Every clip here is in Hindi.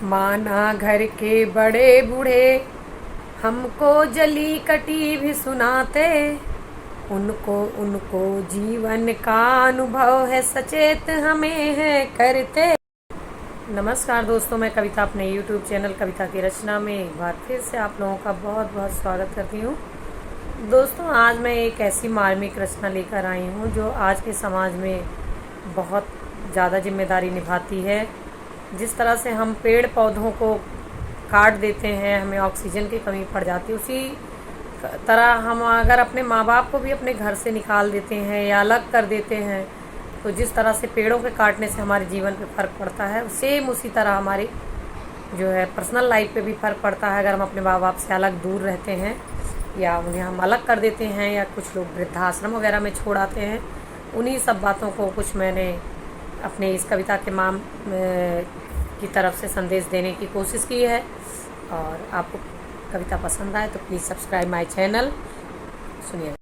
माना घर के बड़े बूढ़े हमको जली कटी भी सुनाते, उनको उनको जीवन का अनुभव है, सचेत हमें है करते। नमस्कार दोस्तों, मैं कविता अपने YouTube चैनल कविता की रचना में एक बार फिर से आप लोगों का बहुत बहुत स्वागत करती हूँ। दोस्तों, आज मैं एक ऐसी मार्मिक रचना लेकर आई हूँ जो आज के समाज में बहुत ज़्यादा जिम्मेदारी निभाती है। जिस तरह से हम पेड़ पौधों को काट देते हैं, हमें ऑक्सीजन की कमी पड़ जाती है, उसी तरह हम अगर अपने माँ बाप को भी अपने घर से निकाल देते हैं या अलग कर देते हैं, तो जिस तरह से पेड़ों के काटने से हमारे जीवन पे फ़र्क पड़ता है, सेम उसी तरह हमारी जो है पर्सनल लाइफ पे भी फ़र्क पड़ता है। अगर हम अपने माँ बाप से अलग दूर रहते हैं या उन्हें हम अलग कर देते हैं या कुछ लोग वृद्धाश्रम वगैरह में छोड़ आते हैं, उन्हीं सब बातों को कुछ मैंने अपने इस कविता के की तरफ से संदेश देने की कोशिश की है। और आपको कविता पसंद आए तो प्लीज़ सब्सक्राइब माय चैनल। सुनिए।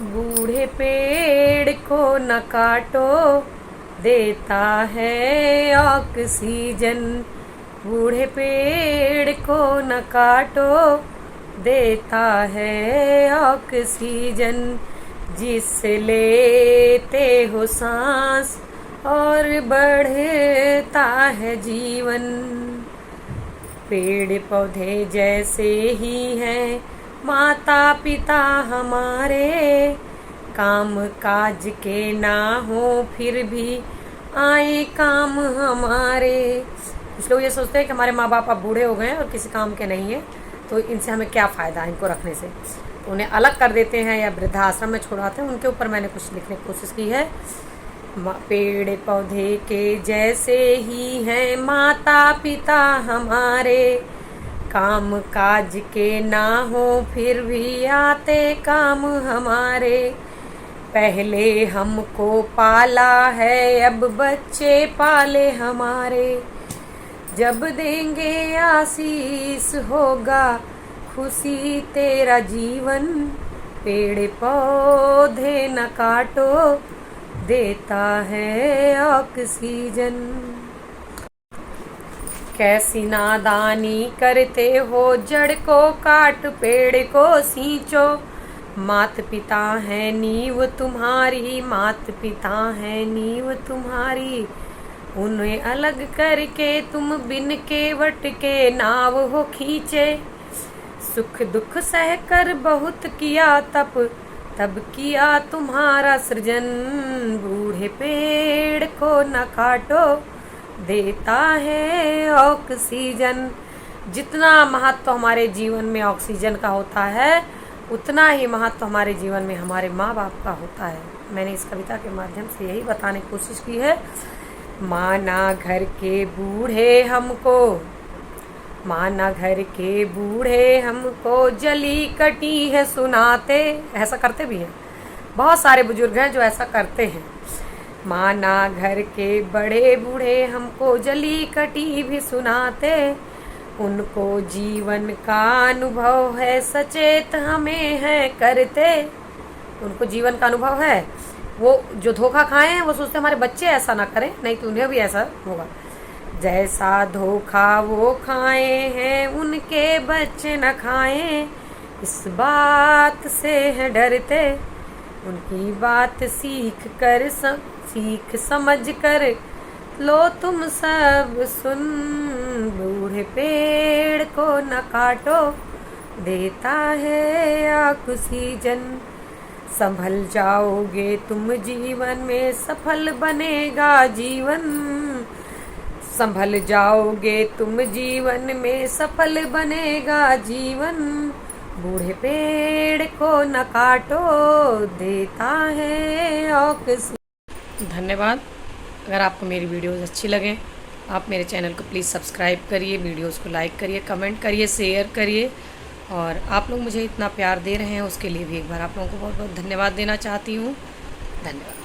बूढ़े पेड़ को न काटो, देता है ऑक्सीजन। बूढ़े पेड़ को न काटो, देता है ऑक्सीजन। जिससे लेते हो सांस और बढ़ता है जीवन। पेड़ पौधे जैसे ही हैं माता पिता हमारे, काम काज के ना हो फिर भी आए काम हमारे। कुछ लोग ये सोचते हैं कि हमारे माँ बाप अब बूढ़े हो गए हैं और किसी काम के नहीं हैं, तो इनसे हमें क्या फ़ायदा है इनको रखने से, तो उन्हें अलग कर देते हैं या वृद्धाश्रम में छोड़ाते हैं। उनके ऊपर मैंने कुछ लिखने की कोशिश की है। पेड़ पौधे के जैसे ही हैं माता पिता हमारे, काम काज के ना हो फिर भी आते काम हमारे। पहले हमको पाला है अब बच्चे पाले हमारे, जब देंगे आशीष होगा खुशी तेरा जीवन। पेड़ पौधे न काटो, देता है ऑक्सीजन। कैसी नादानी करते हो, जड़ को काट पेड़ को सींचो। मात पिता है नींव तुम्हारी, मात पिता है नींव तुम्हारी। उन्हें अलग करके तुम बिन केवट के नाव हो खींचे। सुख दुख सह कर बहुत किया तब किया तुम्हारा सृजन। बूढ़े पेड़ को न काटो, देता है ऑक्सीजन। जितना महत्व हमारे जीवन में ऑक्सीजन का होता है, उतना ही महत्व हमारे जीवन में हमारे माँ बाप का होता है। मैंने इस कविता के माध्यम से यही बताने की कोशिश की है। माना घर के बूढ़े हमको, माना घर के बूढ़े हमको जली कटी है सुनाते। ऐसा करते भी हैं, बहुत सारे बुजुर्ग हैं जो ऐसा करते हैं। माना घर के बड़े बूढ़े हमको जली कटी भी सुनाते, उनको जीवन का अनुभव है, सचेत हमें है करते। उनको जीवन का अनुभव है, वो जो धोखा खाए हैं वो सोचते हमारे बच्चे ऐसा ना करें, नहीं तो उन्हें भी ऐसा होगा। जैसा धोखा वो खाए हैं उनके बच्चे न खाएं, इस बात से है डरते। उनकी बात सीख समझ कर लो तुम सब सुन। बूढ़े पेड़ को न काटो, देता है ऑक्सीजन। संभल जाओगे तुम जीवन में, सफल बनेगा जीवन। संभल जाओगे तुम जीवन में, सफल बनेगा जीवन। बूढ़े पेड़ को न काटो, देता है ऑक्सीजन। धन्यवाद। अगर आपको मेरी वीडियोस अच्छी लगें, आप मेरे चैनल को प्लीज़ सब्सक्राइब करिए, वीडियोस को लाइक करिए, कमेंट करिए, शेयर करिए। और आप लोग मुझे इतना प्यार दे रहे हैं उसके लिए भी एक बार आप लोगों को बहुत बहुत धन्यवाद देना चाहती हूँ। धन्यवाद।